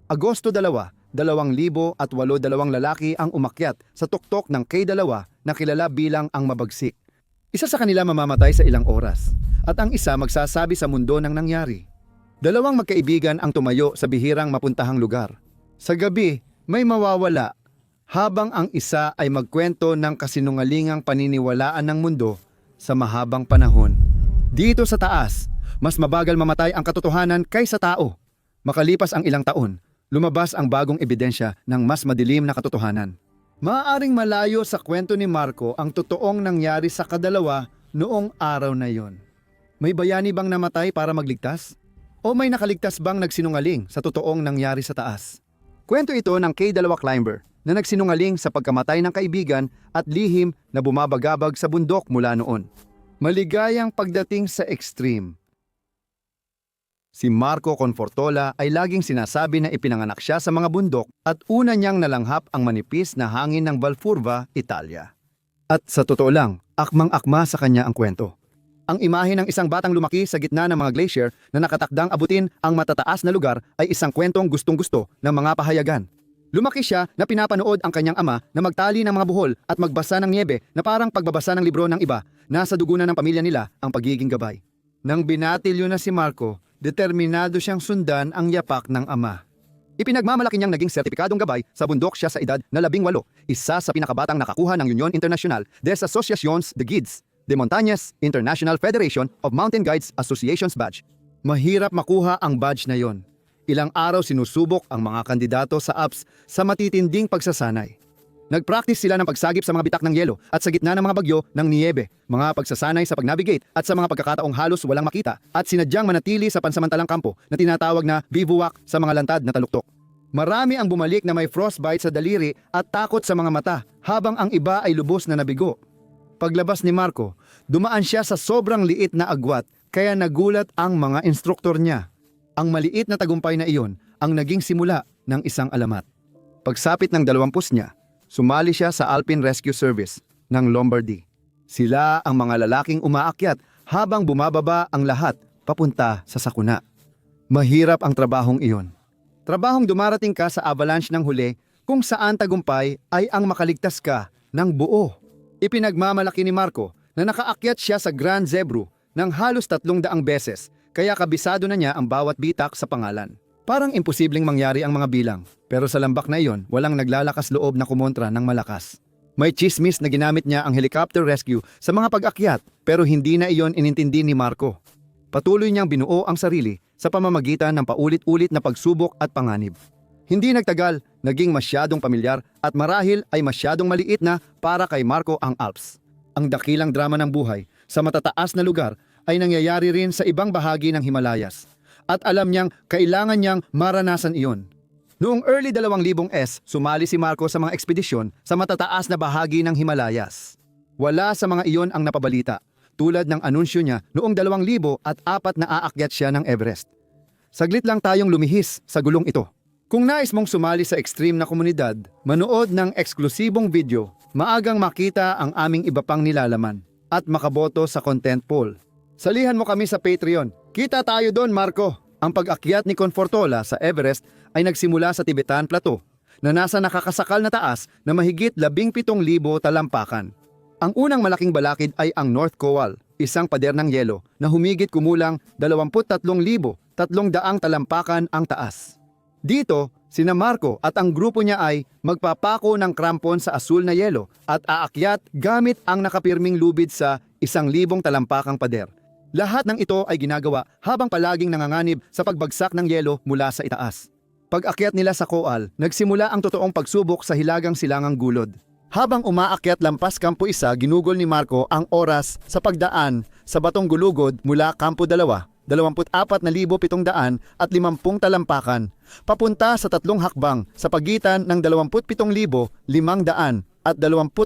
Agosto 2, 2008 lalaki ang umakyat sa tuktok ng K2 na kilala bilang ang mabagsik. Isa sa kanila mamamatay sa ilang oras at ang isa magsasabi sa mundo ng nangyari. Dalawang magkaibigan ang tumayo sa bihirang mapuntahang lugar. Sa gabi, may mawawala habang ang isa ay magkwento ng kasinungalingang paniniwalaan ng mundo sa mahabang panahon. Dito sa taas, mas mabagal mamatay ang katotohanan kaysa tao. Makalipas ang ilang taon, lumabas ang bagong ebidensya ng mas madilim na katotohanan. Maaaring malayo sa kwento ni Marco ang totoong nangyari sa kadalawa noong araw na yon. May bayani bang namatay para magligtas? O may nakaligtas bang nagsinungaling sa totoong nangyari sa taas? Kwento ito ng K2 climber na nagsinungaling sa pagkamatay ng kaibigan at lihim na bumabagabag sa bundok mula noon. Maligayang pagdating sa extreme. Si Marco Confortola ay laging sinasabi na ipinanganak siya sa mga bundok at una niyang nalanghap ang manipis na hangin ng Valfurva, Italia. At sa totoo lang, akmang-akma sa kanya ang kwento. Ang imahe ng isang batang lumaki sa gitna ng mga glacier na nakatakdang abutin ang matataas na lugar ay isang kwentong gustong-gusto ng mga pahayagan. Lumaki siya na pinapanood ang kanyang ama na magtali ng mga buhol at magbasa ng niebe na parang pagbabasa ng libro ng iba. Nasa dugo na ng pamilya nila ang pagiging gabay. Nang binatilyo na si Marco, determinado siyang sundan ang yapak ng ama. Ipinagmamalaki niyang naging sertipikadong gabay sa bundok siya sa edad na 18, isa sa pinakabatang nakakuha ng Union Internacional des Asociacions de Guides de Montañas International Federation of Mountain Guides Associations badge. Mahirap makuha ang badge na yon. Ilang araw sinusubok ang mga kandidato sa apps sa matitinding pagsasanay. Nag-practice sila ng pagsagip sa mga bitak ng yelo at sa gitna ng mga bagyo ng niyebe, mga pagsasanay sa pag-navigate at sa mga pagkakataong halos walang makita at sinadyang manatili sa pansamantalang kampo na tinatawag na bivouac sa mga lantad na taluktok. Marami ang bumalik na may frostbite sa daliri at takot sa mga mata habang ang iba ay lubos na nabigo. Paglabas ni Marco, dumaan siya sa sobrang liit na agwat kaya nagulat ang mga instruktor niya. Ang maliit na tagumpay na iyon ang naging simula ng isang alamat. Pagsapit ng 20 niya, sumali siya sa Alpine Rescue Service ng Lombardy. Sila ang mga lalaking umaakyat habang bumababa ang lahat papunta sa sakuna. Mahirap ang trabahong iyon. Trabahong dumarating ka sa avalanche ng huli kung saan tagumpay ay ang makaligtas ka ng buo. Ipinagmamalaki ni Marco na nakaakyat siya sa Grand Zebro ng halos 300 beses kaya kabisado na niya ang bawat bitak sa pangalan. Parang imposibleng mangyari ang mga bilang, pero sa lambak na iyon, walang naglalakas loob na kumontra ng malakas. May chismis na ginamit niya ang helicopter rescue sa mga pag-akyat, pero hindi na iyon inintindi ni Marco. Patuloy niyang binuo ang sarili sa pamamagitan ng paulit-ulit na pagsubok at panganib. Hindi nagtagal, naging masyadong pamilyar at marahil ay masyadong maliit na para kay Marco ang Alps. Ang dakilang drama ng buhay sa matataas na lugar ay nangyayari rin sa ibang bahagi ng Himalayas. At alam niyang kailangan niyang maranasan iyon. Noong early 2000s, sumali si Marco sa mga ekspedisyon sa matataas na bahagi ng Himalayas. Wala sa mga iyon ang napabalita, tulad ng anunsyo niya noong 2004 na aakyat siya ng Everest. Saglit lang tayong lumihis sa gulong ito. Kung nais mong sumali sa extreme na komunidad, manood ng eksklusibong video, maagang makita ang aming iba pang nilalaman, at makaboto sa content poll. Salihan mo kami sa Patreon. Kita tayo doon, Marco. Ang pag-akyat ni Confortola sa Everest ay nagsimula sa Tibetan Plateau na nasa nakakasakal na taas na mahigit 17,000 talampakan. Ang unang malaking balakid ay ang North Cowal, isang pader ng yelo na humigit kumulang 23,300 talampakan ang taas. Dito, sina Marco at ang grupo niya ay magpapako ng krampon sa asul na yelo at aakyat gamit ang nakapirming lubid sa 1,000 talampakang pader. Lahat ng ito ay ginagawa habang palaging nanganganib sa pagbagsak ng yelo mula sa itaas. Pag-akyat nila sa Koal, nagsimula ang totoong pagsubok sa hilagang silangang gulod. Habang umaakyat lampas Kampo 1, ginugol ni Marco ang oras sa pagdaan sa batong gulugod mula Kampo 2, 24,750 talampakan, papunta sa 3 hakbang sa pagitan ng 27,500 at 28,000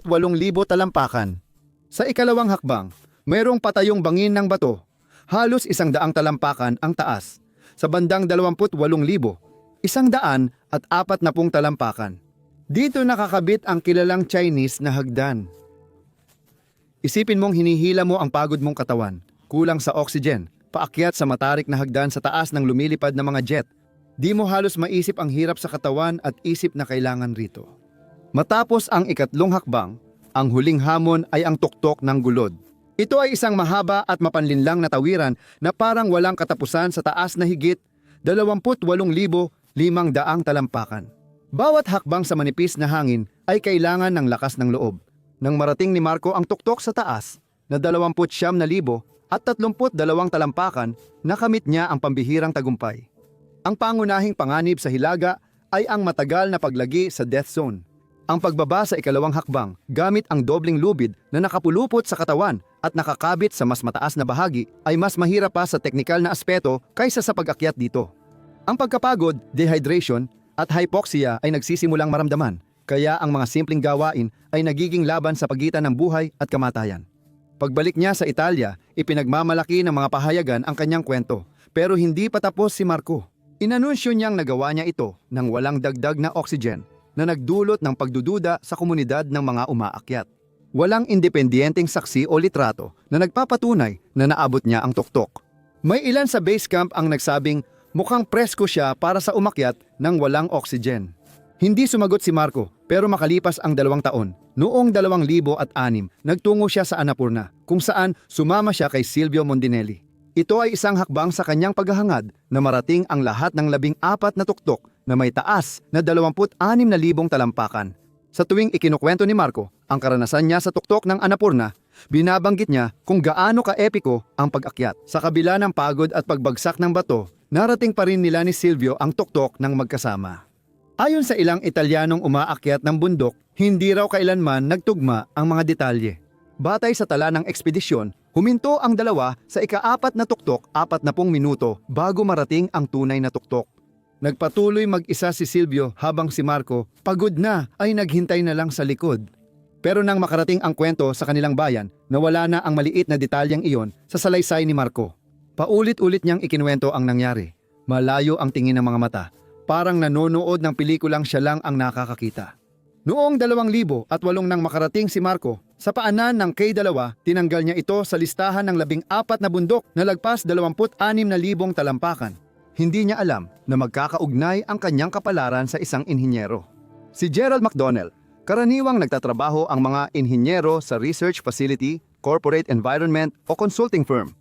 talampakan. Sa ikalawang hakbang, mayroong patayong bangin ng bato, halos 100 talampakan ang taas. Sa bandang 28,000, 140 talampakan. Dito nakakabit ang kilalang Chinese na hagdan. Isipin mong hinihila mo ang pagod mong katawan, kulang sa oxygen, paakyat sa matarik na hagdan sa taas ng lumilipad na mga jet. Di mo halos maisip ang hirap sa katawan at isip na kailangan rito. Matapos ang ikatlong hakbang, ang huling hamon ay ang tuktok ng gulod. Ito ay isang mahaba at mapanlinlang na tawiran na parang walang katapusan sa taas na higit 28,500 talampakan. Bawat hakbang sa manipis na hangin ay kailangan ng lakas ng loob. Nang marating ni Marco ang tuktok sa taas na 29,000 at 32 talampakan, nakamit niya ang pambihirang tagumpay. Ang pangunahing panganib sa hilaga ay ang matagal na paglagi sa death zone. Ang pagbaba sa ikalawang hakbang gamit ang dobling lubid na nakapulupot sa katawan at nakakabit sa mas mataas na bahagi ay mas mahirap pa sa teknikal na aspeto kaysa sa pag-akyat dito. Ang pagkapagod, dehydration at hypoxia ay nagsisimulang maramdaman, kaya ang mga simpleng gawain ay nagiging laban sa pagitan ng buhay at kamatayan. Pagbalik niya sa Italia, ipinagmamalaki ng mga pahayagan ang kanyang kwento, pero hindi pa tapos si Marco. Inanunsyo niyang nagawa niya ito nang walang dagdag na oxygen na nagdulot ng pagdududa sa komunidad ng mga umaakyat. Walang independenteng saksi o litrato na nagpapatunay na naabot niya ang tuktok. May ilan sa base camp ang nagsabing mukhang presko siya para sa umakyat ng walang oxygen. Hindi sumagot si Marco, pero makalipas ang 2 taon, noong 2006, nagtungo siya sa Annapurna, kung saan sumama siya kay Silvio Mondinelli. Ito ay isang hakbang sa kanyang paghahangad na marating ang lahat ng 14 na tuktok na may taas na 26,000 talampakan. Sa tuwing ikinukwento ni Marco ang karanasan niya sa tuktok ng Annapurna, binabanggit niya kung gaano ka-epiko ang pag-akyat. Sa kabila ng pagod at pagbagsak ng bato, narating pa rin nila ni Silvio ang tuktok ng magkasama. Ayon sa ilang Italianong umaakyat ng bundok, hindi raw kailanman nagtugma ang mga detalye. Batay sa tala ng ekspedisyon, huminto ang dalawa sa ika-4 na tuktok 40 minuto bago marating ang tunay na tuktok. Nagpatuloy mag-isa si Silvio habang si Marco, pagod na, ay naghintay na lang sa likod. Pero nang makarating ang kwento sa kanilang bayan, nawala na ang maliit na detalyeng iyon sa salaysay ni Marco. Paulit-ulit niyang ikinuwento ang nangyari. Malayo ang tingin ng mga mata. Parang nanonood ng pelikulang siya lang ang nakakakita. Noong 2008 nang makarating si Marco, sa paanan ng K2, tinanggal niya ito sa listahan ng 14 na bundok na lagpas 26,000 talampakan. Hindi niya alam na magkakaugnay ang kanyang kapalaran sa isang inhinyero. Si Gerald McDonnell, karaniwang nagtatrabaho ang mga inhinyero sa research facility, corporate environment o consulting firm.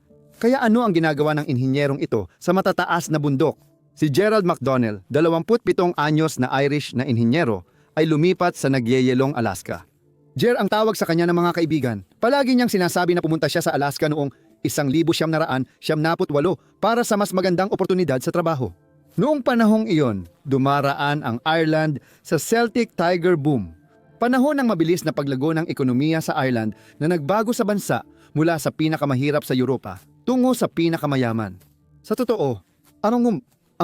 Kaya ano ang ginagawa ng inhinyerong ito sa matataas na bundok? Si Gerald McDonnell, 27 anyos na Irish na inhinyero, ay lumipat sa nagyeyelong Alaska. Ang tawag sa kanya ng mga kaibigan. Palagi niyang sinasabi na pumunta siya sa Alaska noong 1978 para sa mas magandang oportunidad sa trabaho. Noong panahong iyon, dumaraan ang Ireland sa Celtic Tiger boom. Panahon ng mabilis na paglago ng ekonomiya sa Ireland na nagbago sa bansa mula sa pinakamahirap sa Europa tungo sa pinakamayaman. Sa totoo, ang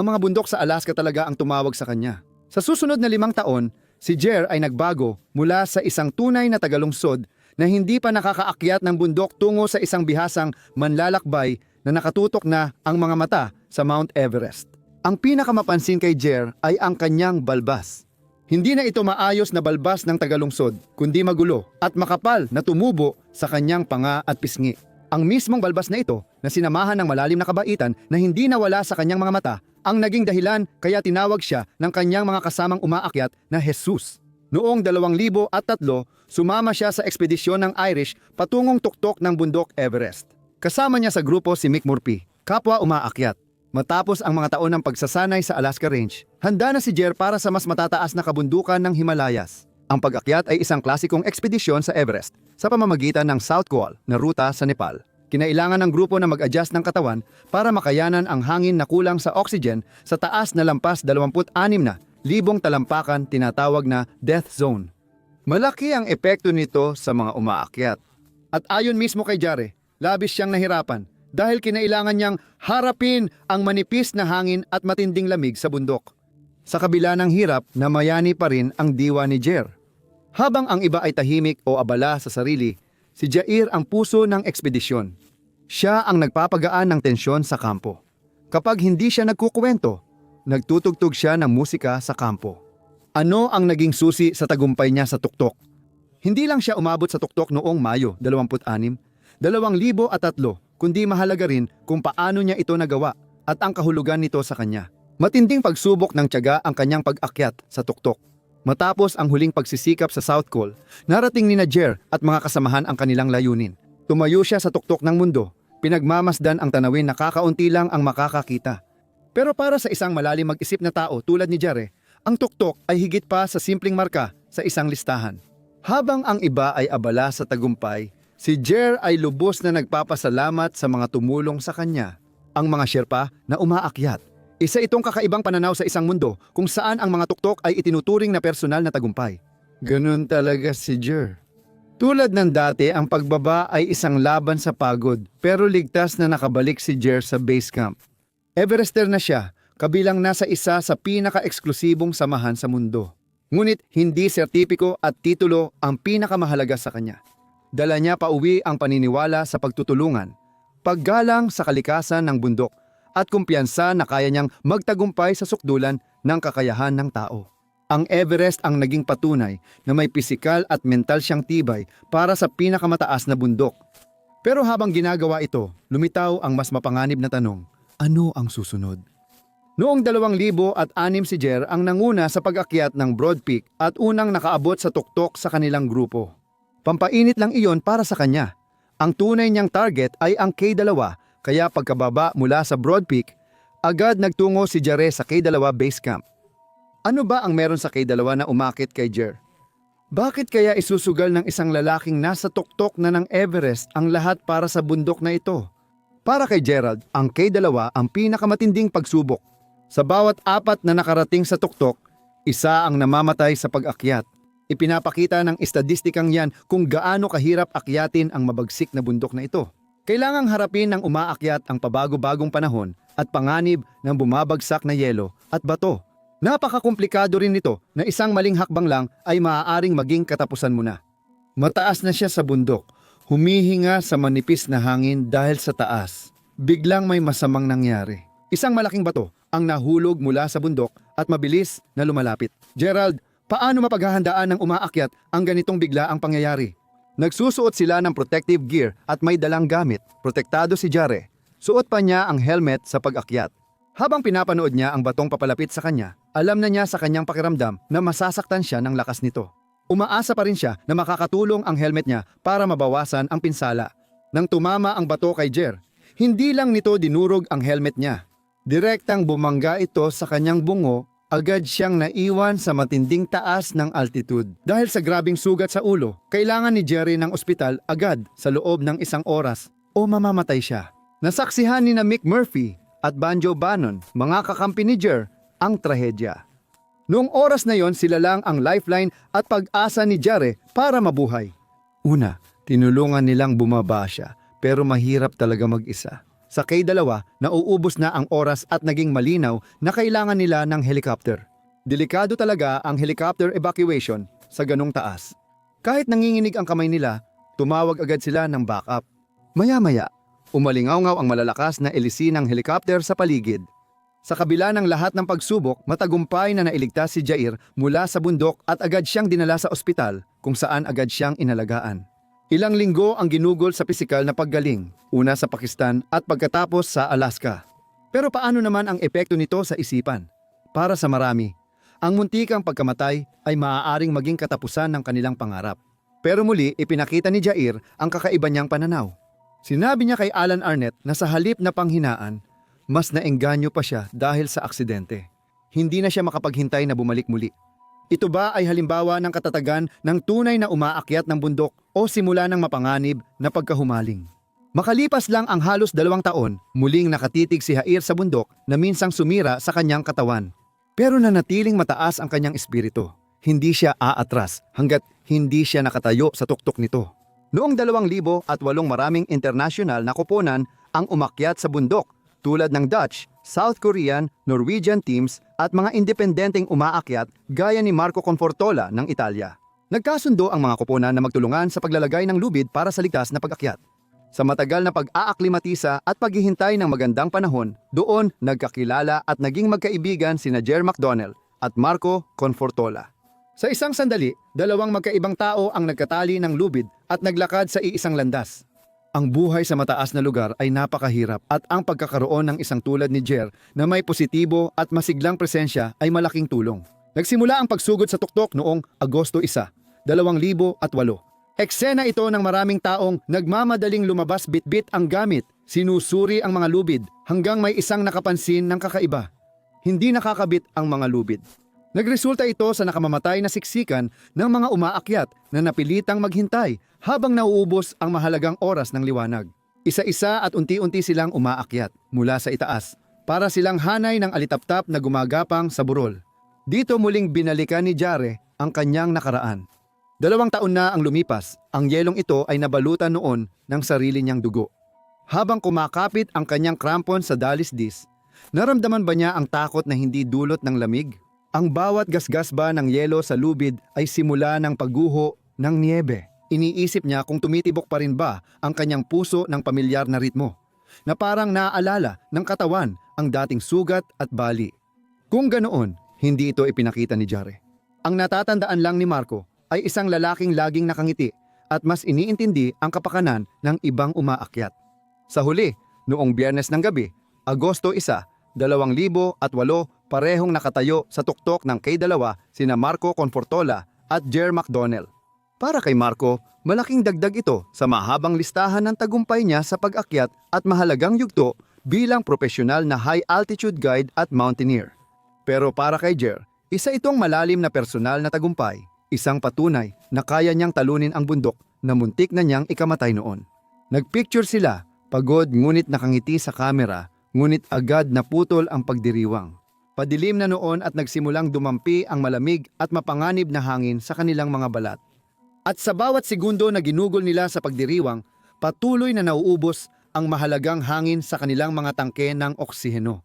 mga bundok sa Alaska talaga ang tumawag sa kanya. Sa susunod na 5 taon, si Jer ay nagbago mula sa isang tunay na tagalungsod na hindi pa nakakaakyat ng bundok tungo sa isang bihasang manlalakbay na nakatutok na ang mga mata sa Mount Everest. Ang pinakamapansin kay Jer ay ang kanyang balbas. Hindi na ito maayos na balbas ng tagalungsod, kundi magulo at makapal na tumubo sa kanyang panga at pisngi. Ang mismong balbas na ito na sinamahan ng malalim na kabaitan na hindi nawala sa kanyang mga mata ang naging dahilan kaya tinawag siya ng kanyang mga kasamang umaakyat na Jesus. Noong 2003, sumama siya sa ekspedisyon ng Irish patungong tuktok ng bundok Everest. Kasama niya sa grupo si Mick Murphy, kapwa umaakyat. Matapos ang mga taon ng pagsasanay sa Alaska Range, handa na si Jer para sa mas matataas na kabundukan ng Himalayas. Ang pag-akyat ay isang klasikong ekspedisyon sa Everest sa pamamagitan ng South Col na ruta sa Nepal. Kinailangan ng grupo na mag-adjust ng katawan para makayanan ang hangin na kulang sa oxygen sa taas na lampas 26,000 talampakan, tinatawag na death zone. Malaki ang epekto nito sa mga umaakyat. At ayon mismo kay Jare, labis siyang nahirapan dahil kinailangan niyang harapin ang manipis na hangin at matinding lamig sa bundok. Sa kabila ng hirap, namayani pa rin ang diwa ni Jer. Habang ang iba ay tahimik o abala sa sarili, si Jair ang puso ng ekspedisyon. Siya ang nagpapagaan ng tensyon sa kampo. Kapag hindi siya nagkukwento, nagtutugtog siya ng musika sa kampo. Ano ang naging susi sa tagumpay niya sa tuktok? Hindi lang siya umabot sa tuktok noong Mayo 26, 2003, kundi mahalaga rin kung paano niya ito nagawa at ang kahulugan nito sa kanya. Matinding pagsubok ng tiyaga ang kanyang pag-akyat sa tuktok. Matapos ang huling pagsisikap sa South Col, narating ni Jer at mga kasamahan ang kanilang layunin. Tumayo siya sa tuktok ng mundo, pinagmamasdan ang tanawin na kakaunti lang ang makakakita. Pero para sa isang malalim mag-isip na tao tulad ni Jer, ang tuktok ay higit pa sa simpleng marka sa isang listahan. Habang ang iba ay abala sa tagumpay, si Jer ay lubos na nagpapasalamat sa mga tumulong sa kanya, ang mga Sherpa na umaakyat. Isa itong kakaibang pananaw sa isang mundo kung saan ang mga tuktok ay itinuturing na personal na tagumpay. Ganun talaga si Jer. Tulad ng dati, ang pagbaba ay isang laban sa pagod, pero ligtas na nakabalik si Jer sa base camp. Everester na siya, kabilang nasa isa sa pinaka-eksklusibong samahan sa mundo. Ngunit hindi sertipiko at titulo ang pinakamahalaga sa kanya. Dala niya pauwi ang paniniwala sa pagtutulungan, paggalang sa kalikasan ng bundok, at kumpiyansa na kaya niyang magtagumpay sa sukdulan ng kakayahan ng tao. Ang Everest ang naging patunay na may pisikal at mental siyang tibay para sa pinakamataas na bundok. Pero habang ginagawa ito, lumitaw ang mas mapanganib na tanong, ano ang susunod? Noong 2006 si Jer ang nanguna sa pag-akyat ng Broad Peak at unang nakaabot sa tuktok sa kanilang grupo. Pampainit lang iyon para sa kanya. Ang tunay niyang target ay ang K2, kaya pagkababa mula sa Broad Peak, agad nagtungo si Jer sa K2 base camp. Ano ba ang meron sa K2 na umakit kay Jer? Bakit kaya isusugal ng isang lalaking nasa tuktok na ng Everest ang lahat para sa bundok na ito? Para kay Gerald, ang K2 ang pinakamatinding pagsubok. Sa bawat apat na nakarating sa tuktok, isa ang namamatay sa pag-akyat. Ipinapakita ng estadistikang yan kung gaano kahirap akyatin ang mabagsik na bundok na ito. Kailangang harapin ng umaakyat ang pabago-bagong panahon at panganib ng bumabagsak na yelo at bato. Napakakomplikado rin nito na isang maling hakbang lang ay maaaring maging katapusan mo na. Mataas na siya sa bundok, humihinga sa manipis na hangin dahil sa taas. Biglang may masamang nangyari. Isang malaking bato ang nahulog mula sa bundok at mabilis na lumalapit. Gerald, paano mapaghahandaan ng umaakyat ang ganitong biglaang pangyayari? Nagsusuot sila ng protective gear at may dalang gamit. Protektado si Jare. Suot pa niya ang helmet sa pag-akyat. Habang pinapanood niya ang batong papalapit sa kanya, alam na niya sa kanyang pakiramdam na masasaktan siya ng lakas nito. Umaasa pa rin siya na makakatulong ang helmet niya para mabawasan ang pinsala. Nang tumama ang bato kay Jer, hindi lang nito dinurog ang helmet niya. Direktang bumangga ito sa kanyang bungo, agad siyang naiwan sa matinding taas ng altitude. Dahil sa grabing sugat sa ulo, kailangan ni Jerry ng ospital agad sa loob ng 1 oras o mamamatay siya. Nasaksihan ni na Mick Murphy at Banjo Bannon, mga kakampi ni Jer, ang trahedya. Noong oras na yon, sila lang ang lifeline at pag-asa ni Jerry para mabuhay. Una, tinulungan nilang bumaba siya, pero mahirap talaga mag-isa. Sa K2, nauubos na ang oras at naging malinaw na kailangan nila ng helicopter. Delikado talaga ang helicopter evacuation sa ganong taas. Kahit nanginginig ang kamay nila, tumawag agad sila ng backup. Maya-maya, umalingaw-ngaw ang malalakas na elisi ng helicopter sa paligid. Sa kabila ng lahat ng pagsubok, matagumpay na nailigtas si Jair mula sa bundok at agad siyang dinala sa ospital kung saan agad siyang inalagaan. Ilang linggo ang ginugol sa pisikal na paggaling, una sa Pakistan at pagkatapos sa Alaska. Pero paano naman ang epekto nito sa isipan? Para sa marami, ang muntikang pagkamatay ay maaaring maging katapusan ng kanilang pangarap. Pero muli ipinakita ni Jair ang kakaiba niyang pananaw. Sinabi niya kay Alan Arnett na sa halip na panghinaan, mas naengganyo pa siya dahil sa aksidente. Hindi na siya makapaghintay na bumalik muli. Ito ba ay halimbawa ng katatagan ng tunay na umaakyat ng bundok o simula ng mapanganib na pagkahumaling? Makalipas lang ang halos 2 taon, muling nakatitig si Jair sa bundok na minsang sumira sa kanyang katawan. Pero nanatiling mataas ang kanyang espiritu. Hindi siya aatras hanggat hindi siya nakatayo sa tuktok nito. Noong 2008 maraming internasyonal na koponan ang umakyat sa bundok tulad ng Dutch, South Korean, Norwegian teams at mga independenteng umaakyat gaya ni Marco Confortola ng Italia. Nagkasundo ang mga koponan na magtulungan sa paglalagay ng lubid para sa ligtas na pag-akyat. Sa matagal na pag-aaklimatisa at paghihintay ng magandang panahon, doon nagkakilala at naging magkaibigan sina Jer McDonnell at Marco Confortola. Sa isang sandali, 2 magkaibang tao ang nagkatali ng lubid at naglakad sa iisang landas. Ang buhay sa mataas na lugar ay napakahirap at ang pagkakaroon ng isang tulad ni Jer na may positibo at masiglang presensya ay malaking tulong. Nagsimula ang pagsugod sa tuktok noong Agosto 1, 2008. Eksena ito ng maraming taong nagmamadaling lumabas bitbit ang gamit, sinusuri ang mga lubid hanggang may isang nakapansin ng kakaiba. Hindi nakakabit ang mga lubid. Nagresulta ito sa nakamamatay na siksikan ng mga umaakyat na napilitang maghintay habang nauubos ang mahalagang oras ng liwanag. Isa-isa at unti-unti silang umaakyat mula sa itaas para silang hanay ng alitaptap na gumagapang sa burol. Dito muling binalikan ni Jare ang kanyang nakaraan. 2 taon na ang lumipas, ang yelong ito ay nabalutan noon ng sarili niyang dugo. Habang kumakapit ang kanyang krampon sa dalisdis, naramdaman ba niya ang takot na hindi dulot ng lamig? Ang bawat gasgas ba ng yelo sa lubid ay simula ng pagguho ng niebe. Iniisip niya kung tumitibok pa rin ba ang kanyang puso ng pamilyar na ritmo, na parang naaalala ng katawan ang dating sugat at bali. Kung ganoon, hindi ito ipinakita ni Jare. Ang natatandaan lang ni Marco ay isang lalaking laging nakangiti at mas iniintindi ang kapakanan ng ibang umaakyat. Sa huli, noong Biyernes ng gabi, Agosto 1, 2008, parehong nakatayo sa tuktok ng K2 sina Marco Confortola at Jer McDonnell. Para kay Marco, malaking dagdag ito sa mahabang listahan ng tagumpay niya sa pag-akyat at mahalagang yugto bilang profesional na high-altitude guide at mountaineer. Pero para kay Jer, isa itong malalim na personal na tagumpay, isang patunay na kaya niyang talunin ang bundok na muntik na niyang ikamatay noon. Nagpicture sila, pagod ngunit nakangiti sa kamera, ngunit agad naputol ang pagdiriwang. Padilim na noon at nagsimulang dumampi ang malamig at mapanganib na hangin sa kanilang mga balat. At sa bawat segundo na ginugol nila sa pagdiriwang, patuloy na nauubos ang mahalagang hangin sa kanilang mga tangke ng oksiheno.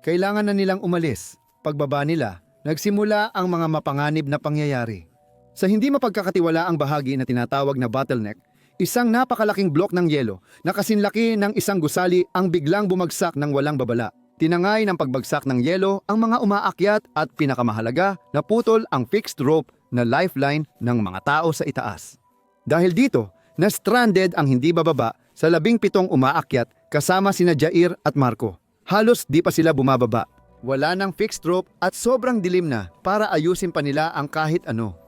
Kailangan na nilang umalis. Pagbaba nila, nagsimula ang mga mapanganib na pangyayari. Sa hindi mapagkakatiwalaang bahagi na tinatawag na bottleneck, isang napakalaking blok ng yelo na kasinlaki ng isang gusali ang biglang bumagsak ng walang babala. Tinangay ng pagbagsak ng yelo ang mga umaakyat at pinakamahalaga, naputol ang fixed rope na lifeline ng mga tao sa itaas. Dahil dito, na-stranded ang hindi bababa sa 17 umaakyat kasama sina Jair at Marco. Halos di pa sila bumababa. Wala nang fixed rope at sobrang dilim na para ayusin pa nila ang kahit ano.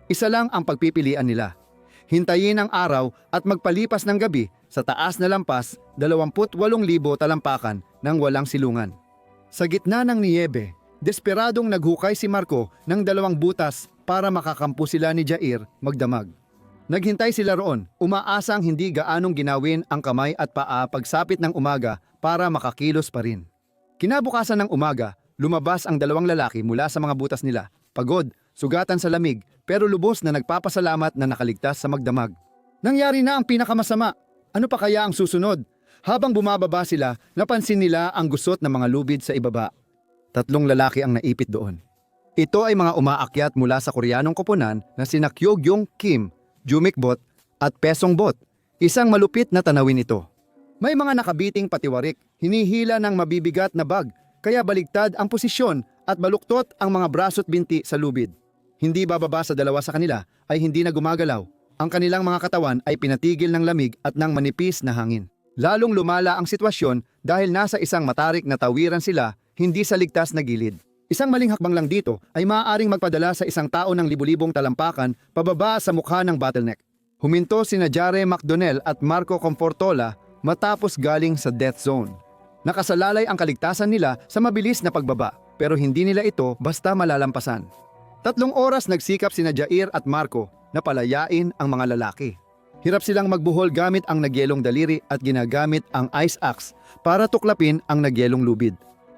Isa lang ang pagpipilian nila. Hintayin ang araw at magpalipas ng gabi sa taas na lampas 28,000 talampakan ng walang silungan. Sa gitna ng niyebe, desperadong naghukay si Marco ng 2 butas para makakampo sila ni Jair magdamag. Naghintay sila roon, umaasang hindi gaanong ginawin ang kamay at paa pagsapit ng umaga para makakilos pa rin. Kinabukasan ng umaga, lumabas ang 2 lalaki mula sa mga butas nila, pagod, sugatan sa lamig, pero lubos na nagpapasalamat na nakaligtas sa magdamag. Nangyari na ang pinakamasama. Ano pa kaya ang susunod? Habang bumababa sila, napansin nila ang gusot ng mga lubid sa ibaba. 3 lalaki ang naipit doon. Ito ay mga umaakyat mula sa Koreanong koponan na sina Kyogyong Kim, Jumik Bot at Pesong Bot. Isang malupit na tanawin ito. May mga nakabiting patiwarik, hinihila ng mabibigat na bag, kaya baligtad ang posisyon at baluktot ang mga braso't binti sa lubid. Hindi bababa sa 2 sa kanila ay hindi na gumagalaw. Ang kanilang mga katawan ay pinatigil ng lamig at ng manipis na hangin. Lalong lumala ang sitwasyon dahil nasa isang matarik na tawiran sila, hindi sa ligtas na gilid. Isang maling hakbang lang dito ay maaaring magpadala sa isang tao ng libu-libong talampakan pababa sa mukha ng bottleneck. Huminto sina Jare McDonnell at Marco Confortola matapos galing sa death zone. Nakasalalay ang kaligtasan nila sa mabilis na pagbaba, pero hindi nila ito basta malalampasan. 3 oras nagsikap sina Jair at Marco na palayain ang mga lalaki. Hirap silang magbuhol gamit ang nagyelong daliri at ginagamit ang ice axe para tuklapin ang nagyelong lubid.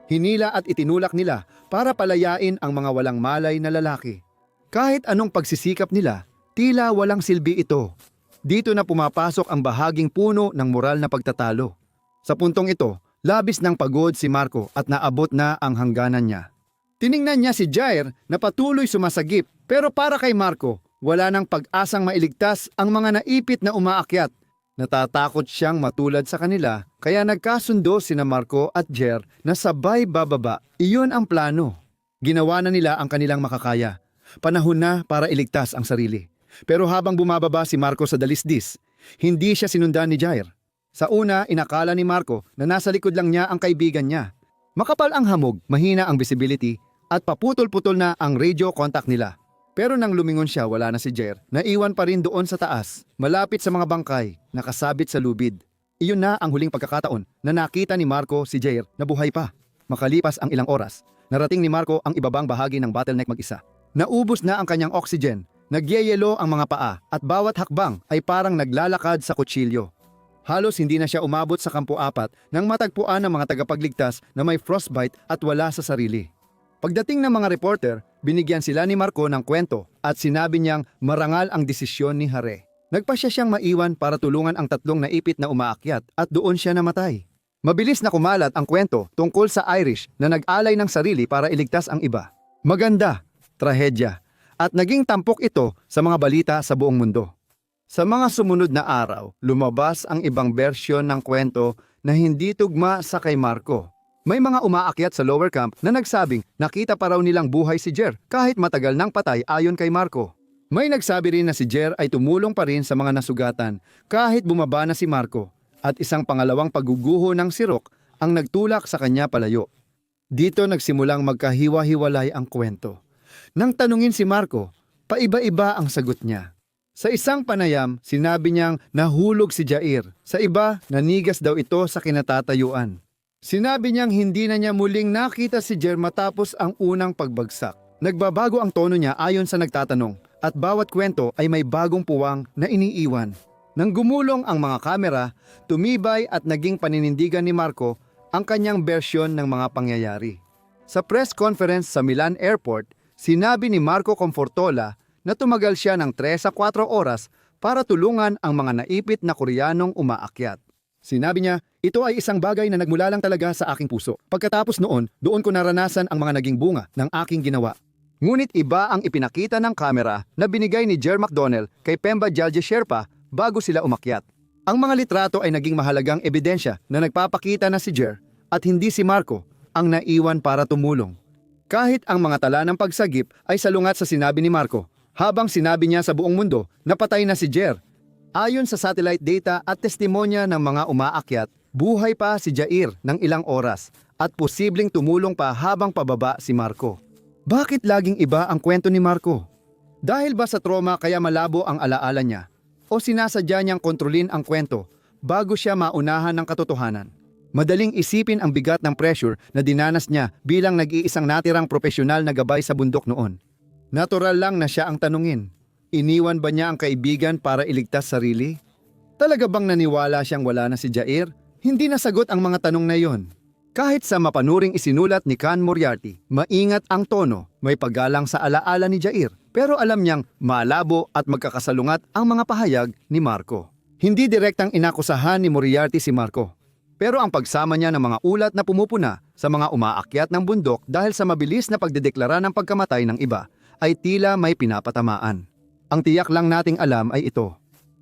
Hinila at itinulak nila para palayain ang mga walang malay na lalaki. Kahit anong pagsisikap nila, tila walang silbi ito. Dito na pumapasok ang bahaging puno ng moral na pagtatalo. Sa puntong ito, labis ng pagod si Marco at naabot na ang hangganan niya. Tiningnan niya si Jair na patuloy sumasagip, pero para kay Marco, wala nang pag-asang mailigtas ang mga naipit na umaakyat. Natatakot siyang matulad sa kanila, kaya nagkasundo sina Marco at Jer na sabay bababa. Iyon ang plano. Ginawa na nila ang kanilang makakaya. Panahon na para iligtas ang sarili. Pero habang bumababa si Marco sa dalisdis, hindi siya sinundan ni Jair. Sa una, inakala ni Marco na nasa likod lang niya ang kaibigan niya. Makapal ang hamog, mahina ang visibility, at paputol-putol na ang radio contact nila. Pero nang lumingon siya, wala na si Jer. Naiwan pa rin doon sa taas, malapit sa mga bangkay, nakasabit sa lubid. Iyon na ang huling pagkakataon na nakita ni Marco si Jer na buhay pa. Makalipas ang ilang oras, narating ni Marco ang ibabang bahagi ng bottleneck mag-isa. Naubos na ang kanyang oxygen, nagyeyelo ang mga paa at bawat hakbang ay parang naglalakad sa kutsilyo. Halos hindi na siya umabot sa Kampo 4 nang matagpuan ng mga tagapagligtas na may frostbite at wala sa sarili. Pagdating ng mga reporter, binigyan sila ni Marco ng kwento at sinabi niyang marangal ang desisyon ni Hare. Nagpasya siyang maiwan para tulungan ang tatlong naipit na umaakyat at doon siya namatay. Mabilis na kumalat ang kwento tungkol sa Irish na nag-alay ng sarili para iligtas ang iba. Maganda, trahedya, at naging tampok ito sa mga balita sa buong mundo. Sa mga sumunod na araw, lumabas ang ibang bersyon ng kwento na hindi tugma sa kay Marco. May mga umaakyat sa lower camp na nagsabing nakita pa raw nilang buhay si Jer kahit matagal nang patay ayon kay Marco. May nagsabi rin na si Jer ay tumulong pa rin sa mga nasugatan kahit bumaba na si Marco at isang pangalawang pagguguho ng sirok ang nagtulak sa kanya palayo. Dito nagsimulang magkahiwa-hiwalay ang kwento. Nang tanungin si Marco, paiba-iba ang sagot niya. Sa isang panayam, sinabi niyang nahulog si Jair. Sa iba, nanigas daw ito sa kinatatayuan. Sinabi niyang hindi na niya muling nakita si Jer matapos ang unang pagbagsak. Nagbabago ang tono niya ayon sa nagtatanong at bawat kwento ay may bagong puwang na iniiwan. Nang gumulong ang mga kamera, tumibay at naging paninindigan ni Marco ang kanyang bersyon ng mga pangyayari. Sa press conference sa Milan Airport, sinabi ni Marco Confortola na tumagal siya ng 3 sa 4 oras para tulungan ang mga naipit na Koreanong umaakyat. Sinabi niya, ito ay isang bagay na nagmula lang talaga sa aking puso. Pagkatapos noon, doon ko naranasan ang mga naging bunga ng aking ginawa. Ngunit iba ang ipinakita ng kamera na binigay ni Jer McDonnell kay Pemba Jalje Sherpa bago sila umakyat. Ang mga litrato ay naging mahalagang ebidensya na nagpapakita na si Jer at hindi si Marco ang naiwan para tumulong. Kahit ang mga tala ng pagsagip ay salungat sa sinabi ni Marco, habang sinabi niya sa buong mundo na patay na si Jer. Ayon sa satellite data at testimonya ng mga umaakyat, buhay pa si Jair ng ilang oras at posibleng tumulong pa habang pababa si Marco. Bakit laging iba ang kwento ni Marco? Dahil ba sa trauma kaya malabo ang alaala niya? O sinasadya niyang kontrolin ang kwento bago siya maunahan ng katotohanan? Madaling isipin ang bigat ng pressure na dinanas niya bilang nag-iisang natirang profesional na gabay sa bundok noon. Natural lang na siya ang tanungin. Iniwan ba niya ang kaibigan para iligtas sarili? Talaga bang naniwala siyang wala na si Jair? Hindi nasagot ang mga tanong na iyon. Kahit sa mapanuring isinulat ni Kan Moriarty, maingat ang tono, may paggalang sa alaala ni Jair. Pero alam niyang malabo at magkakasalungat ang mga pahayag ni Marco. Hindi direktang inakusahan ni Moriarty si Marco. Pero ang pagsama niya ng mga ulat na pumupuna sa mga umaakyat ng bundok dahil sa mabilis na pagdedeklara ng pagkamatay ng iba, ay tila may pinapatamaan. Ang tiyak lang nating alam ay ito.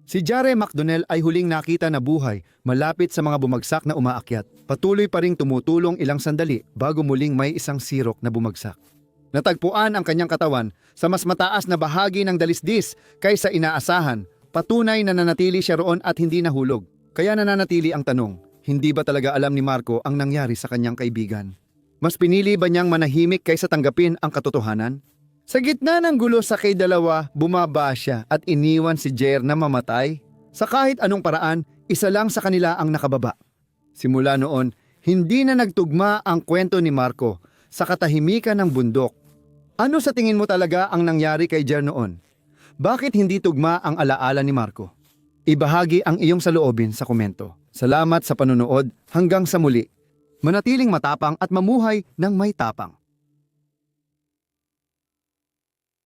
Si Jare McDonnell ay huling nakita na buhay malapit sa mga bumagsak na umaakyat. Patuloy pa ring tumutulong ilang sandali bago muling may isang sirok na bumagsak. Natagpuan ang kanyang katawan sa mas mataas na bahagi ng dalisdis kaysa inaasahan. Patunay na nanatili siya roon at hindi nahulog. Kaya nananatili ang tanong, hindi ba talaga alam ni Marco ang nangyari sa kanyang kaibigan? Mas pinili ba niyang manahimik kaysa tanggapin ang katotohanan? Sa gitna ng gulo sa K2, bumaba siya at iniwan si Jer na mamatay. Sa kahit anong paraan, isa lang sa kanila ang nakababa. Simula noon, hindi na nagtugma ang kwento ni Marco sa katahimikan ng bundok. Ano sa tingin mo talaga ang nangyari kay Jer noon? Bakit hindi tugma ang alaala ni Marco? Ibahagi ang iyong saloobin sa komento. Salamat sa panunood, hanggang sa muli. Manatiling matapang at mamuhay ng may tapang.